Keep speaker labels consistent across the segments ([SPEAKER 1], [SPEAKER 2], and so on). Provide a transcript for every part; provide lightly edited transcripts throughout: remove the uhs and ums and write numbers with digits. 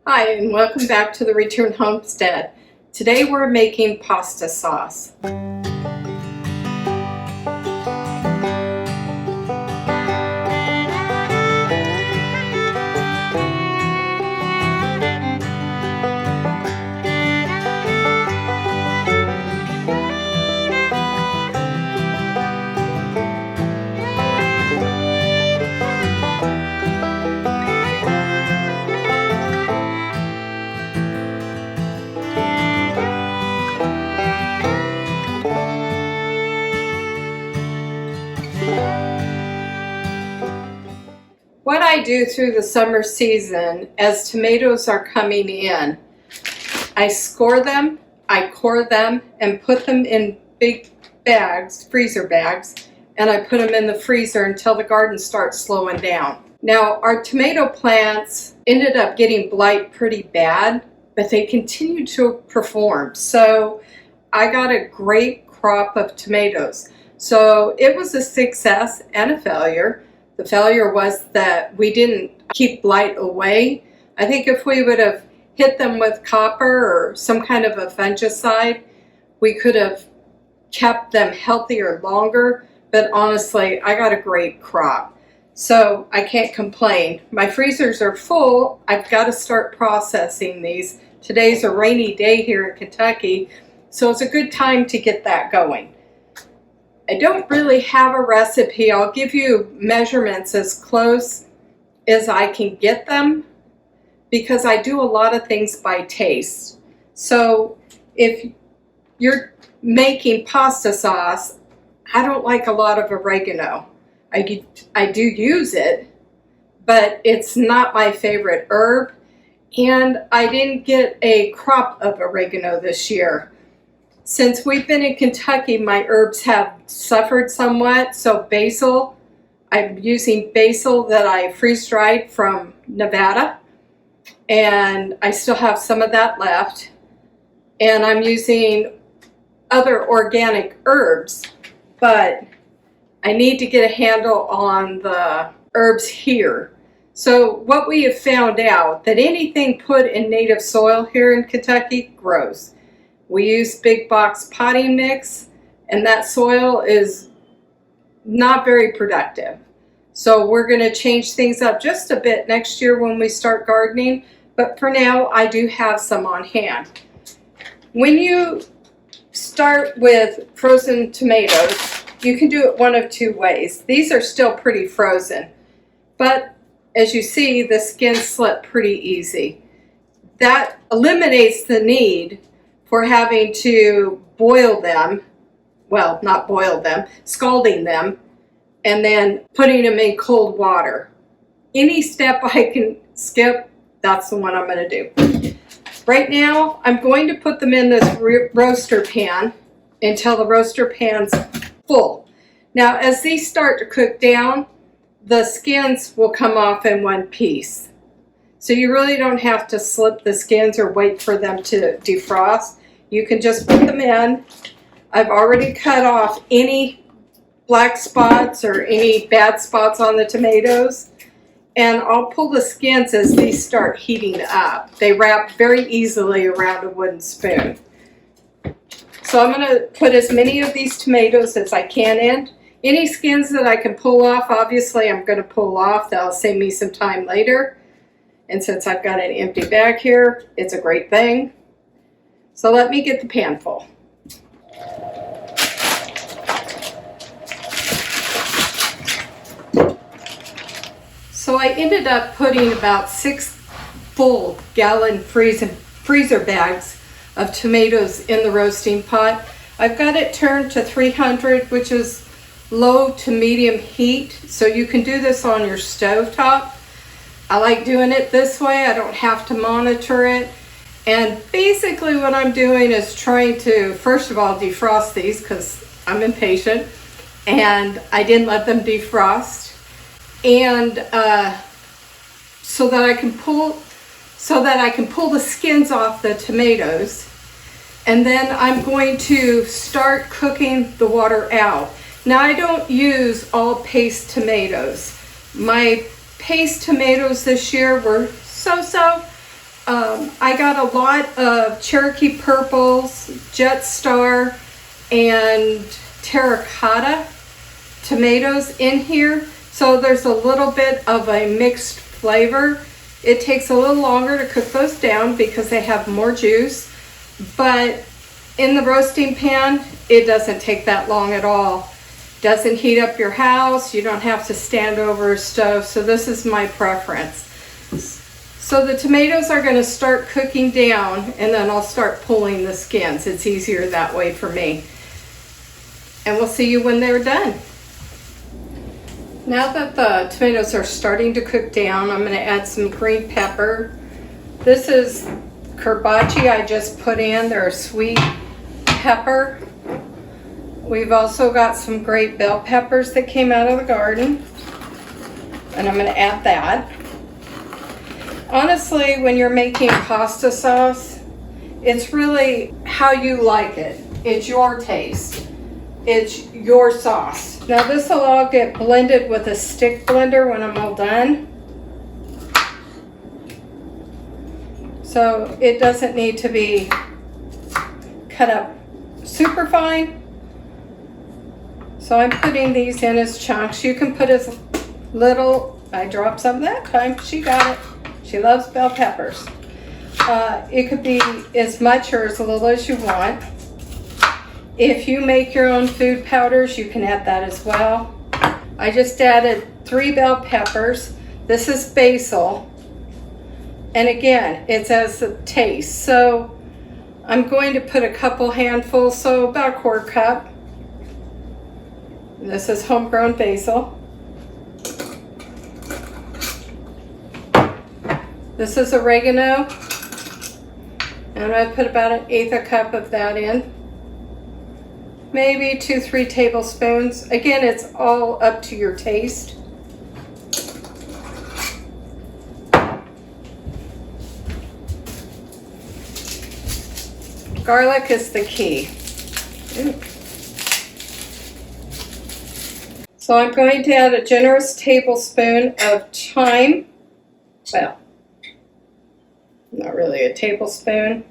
[SPEAKER 1] Hi, and welcome back to the Return Homestead. Today we're making pasta sauce. What I do through the summer season as tomatoes are coming in, I score them, I core them, and put them in big bags, freezer bags, and I put them in the freezer until the garden starts slowing down. Now, our tomato plants ended up getting blight pretty bad, but they continued to perform. So I got a great crop of tomatoes. So it was a success and a failure. The failure was that we didn't keep blight away. I think if we would have hit them with copper or some kind of a fungicide, we could have kept them healthier longer. But honestly, I got a great crop. So I can't complain. My freezers are full. I've got to start processing these. Today's a rainy day here in Kentucky, so it's a good time to get that going. I don't really have a recipe. I'll give you measurements as close as I can get them because I do a lot of things by taste. So if you're making pasta sauce, I don't like a lot of oregano. I do use it, but it's not my favorite herb, and I didn't get a crop of oregano this year. Since we've been in Kentucky, my herbs have suffered somewhat, so basil, I'm using basil that I freeze-dried from Nevada, and I still have some of that left, and I'm using other organic herbs, but I need to get a handle on the herbs here. So what we have found out, that anything put in native soil here in Kentucky grows. We use big box potting mix, and that soil is not very productive. So we're going to change things up just a bit next year when we start gardening, but for now I do have some on hand. When you start with frozen tomatoes, you can do it one of two ways. These are still pretty frozen, but as you see, the skin slip pretty easy. That eliminates the need for having to boil them, well, not boil them, scalding them, and then putting them in cold water. Any step I can skip, that's the one I'm going to do. Right now, I'm going to put them in this roaster pan until the roaster pan's full. Now, as these start to cook down, the skins will come off in one piece. So you really don't have to slip the skins or wait for them to defrost. You can just put them in. I've already cut off any black spots or any bad spots on the tomatoes. And I'll pull the skins as these start heating up. They wrap very easily around a wooden spoon. So I'm going to put as many of these tomatoes as I can in. Any skins that I can pull off, obviously I'm going to pull off. That'll save me some time later. And since I've got an empty bag here, it's a great thing. So let me get the pan full. So I ended up putting about 6 full gallon freezer bags of tomatoes in the roasting pot. I've got it turned to 300, which is low to medium heat, so you can do this on your stove top. I like doing it this way. I don't have to monitor it. And basically what I'm doing is trying to, first of all, defrost these because I'm impatient and I didn't let them defrost. And so that I can pull the skins off the tomatoes. And then I'm going to start cooking the water out. Now I don't use all paste tomatoes. My paste tomatoes this year were so-so. I got a lot of Cherokee Purples, Jet Star, and Terracotta tomatoes in here. So there's a little bit of a mixed flavor. It takes a little longer to cook those down because they have more juice, but in the roasting pan, it doesn't take that long at all. Doesn't heat up your house. You don't have to stand over a stove. So this is my preference. So the tomatoes are going to start cooking down, and then I'll start pulling the skins. It's easier that way for me. And we'll see you when they're done. Now that the tomatoes are starting to cook down, I'm going to add some green pepper. This is kerbachi I just put in. They're a sweet pepper. We've also got some great bell peppers that came out of the garden, and I'm going to add that. Honestly, when you're making pasta sauce, it's really how you like it. It's your taste. It's your sauce. Now this will all get blended with a stick blender when I'm all done. So it doesn't need to be cut up super fine. So I'm putting these in as chunks. You can put as little, I dropped some that time, she got it. She loves bell peppers. It could be as much or as little as you want. If you make your own food powders, you can add that as well. I just added 3 bell peppers. This is basil. And again, it's as a taste. So I'm going to put a couple handfuls, so about a quarter cup. This is homegrown basil. This is oregano. And I'm going to put about 1/8 cup of that in. Maybe 2-3 tablespoons. Again, it's all up to your taste. Garlic is the key. Ooh. So I'm going to add a generous tablespoon of thyme. Well, not really a tablespoon.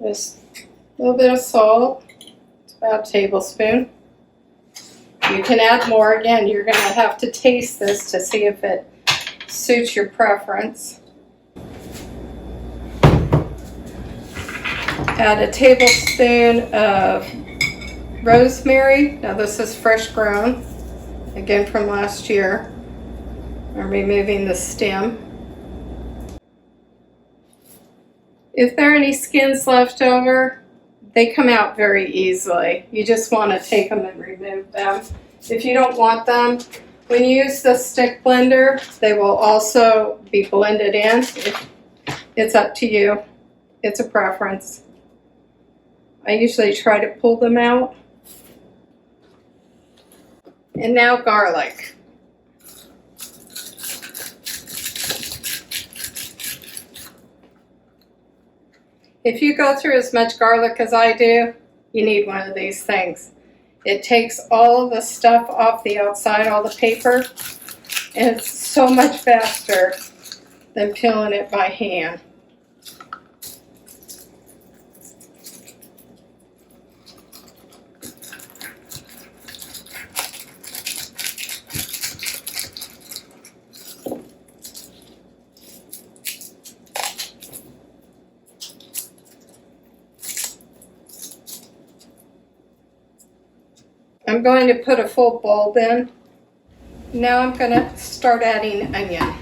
[SPEAKER 1] Just a little bit of salt. It's about a tablespoon. You can add more. Again, you're going to have to taste this to see if it suits your preference. Add a tablespoon of rosemary. Now this is fresh grown, again from last year. I'm removing the stem. If there are any skins left over, they come out very easily. You just want to take them and remove them. If you don't want them, when you use the stick blender, they will also be blended in. It's up to you. It's a preference. I usually try to pull them out. And now garlic. If you go through as much garlic as I do, you need one of these things. It takes all the stuff off the outside, all the paper, and it's so much faster than peeling it by hand. I'm going to put a full bulb in. Now I'm going to start adding onion.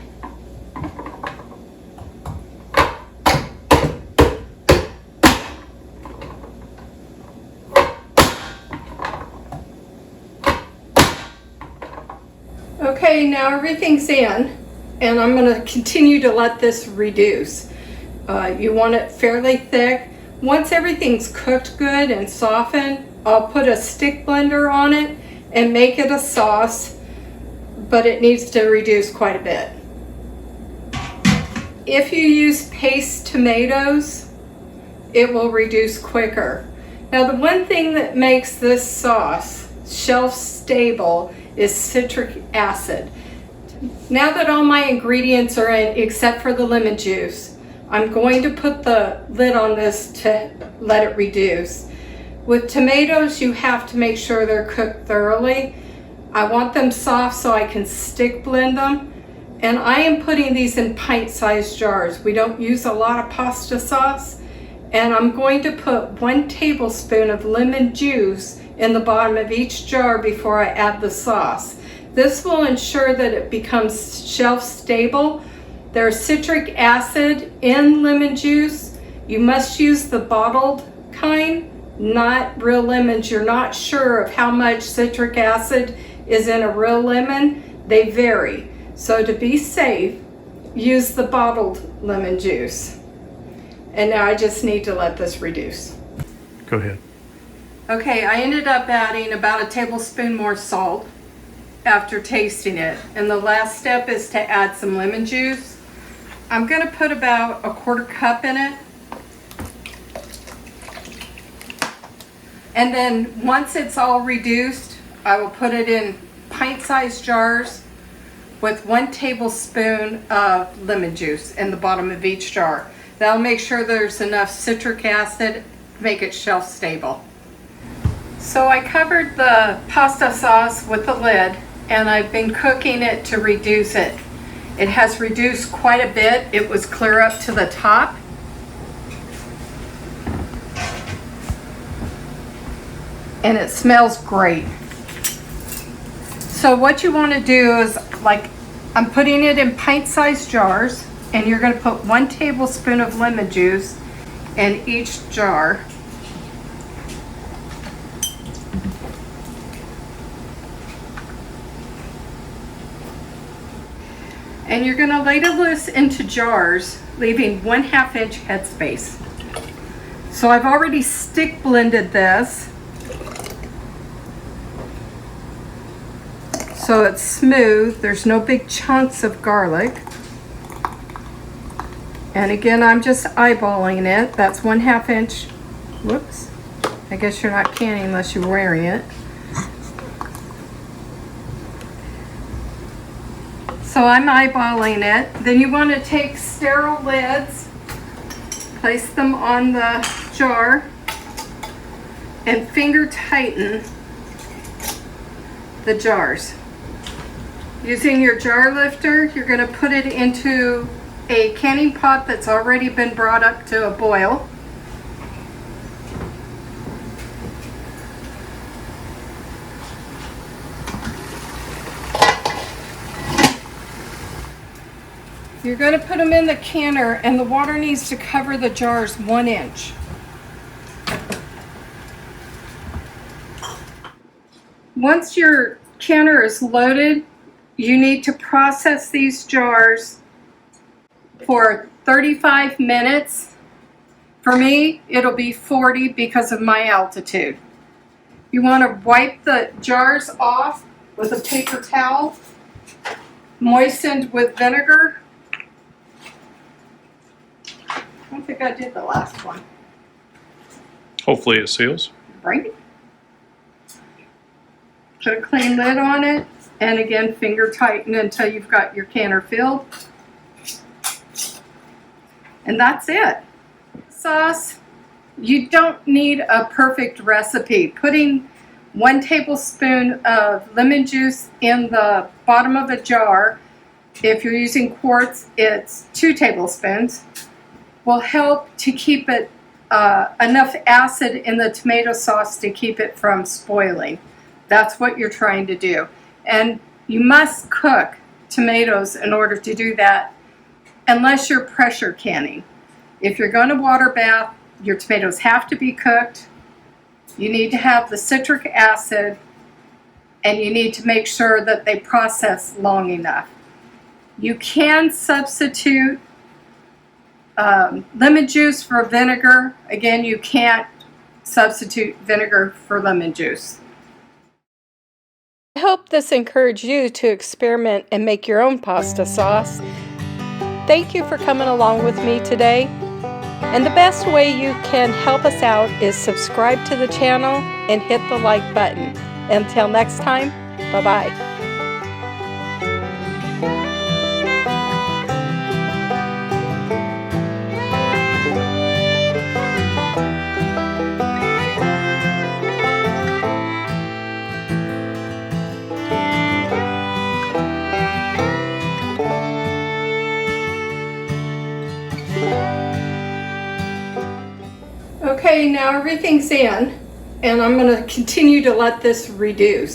[SPEAKER 1] Okay, now everything's in, and I'm going to continue to let this reduce. You want it fairly thick. Once everything's cooked good and softened, I'll put a stick blender on it and make it a sauce, but it needs to reduce quite a bit. If you use paste tomatoes, it will reduce quicker. Now, the one thing that makes this sauce shelf stable is citric acid. Now that all my ingredients are in except for the lemon juice, I'm going to put the lid on this to let it reduce. With tomatoes, you have to make sure they're cooked thoroughly. I want them soft so I can stick blend them. And I am putting these in pint-sized jars. We don't use a lot of pasta sauce. And I'm going to put 1 tablespoon of lemon juice in the bottom of each jar before I add the sauce. This will ensure that it becomes shelf stable. There's citric acid in lemon juice. You must use the bottled kind, not real lemons. You're not sure of how much citric acid is in a real lemon. They vary. So to be safe, use the bottled lemon juice. And now I just need to let this reduce.
[SPEAKER 2] Go ahead.
[SPEAKER 1] Okay, I ended up adding about a tablespoon more salt after tasting it. And the last step is to add some lemon juice. I'm gonna put about a 1/4 cup in it. And then once it's all reduced, I will put it in pint-sized jars with 1 tablespoon of lemon juice in the bottom of each jar. That'll make sure there's enough citric acid to make it shelf stable. So I covered the pasta sauce with the lid and I've been cooking it to reduce it. It has reduced quite a bit. It was clear up to the top. And it smells great. So what you want to do is, like, I'm putting it in pint-sized jars, and you're going to put 1 tablespoon of lemon juice in each jar. And you're going to lay this into jars, leaving 1/2 inch headspace. So I've already stick blended this, so it's smooth. There's no big chunks of garlic. And again, I'm just eyeballing it. That's 1/2 inch. Whoops. I guess you're not canning unless you're wearing it. So I'm eyeballing it. Then you want to take sterile lids, place them on the jar, and finger tighten the jars. Using your jar lifter, you're going to put it into a canning pot that's already been brought up to a boil. You're going to put them in the canner, and the water needs to cover the jars 1 inch. Once your canner is loaded, you need to process these jars for 35 minutes. For me, it'll be 40 because of my altitude. You want to wipe the jars off with a paper towel, moistened with vinegar. I don't think I did the last one.
[SPEAKER 2] Hopefully it seals.
[SPEAKER 1] Right? Put a clean lid on it, and again, finger tighten until you've got your canner filled. And that's it. Sauce, you don't need a perfect recipe. Putting 1 tablespoon of lemon juice in the bottom of a jar, if you're using quarts, it's 2 tablespoons, will help to keep it enough acid in the tomato sauce to keep it from spoiling. That's what you're trying to do. And you must cook tomatoes in order to do that, unless you're pressure canning. If you're going to water bath, your tomatoes have to be cooked. You need to have the citric acid, and you need to make sure that they process long enough. You can substitute lemon juice for vinegar. Again, you can't substitute vinegar for lemon juice. I hope this encouraged you to experiment and make your own pasta sauce. Thank you for coming along with me today. And the best way you can help us out is subscribe to the channel and hit the like button. Until next time, bye-bye. Okay, now everything's in, and I'm going to continue to let this reduce.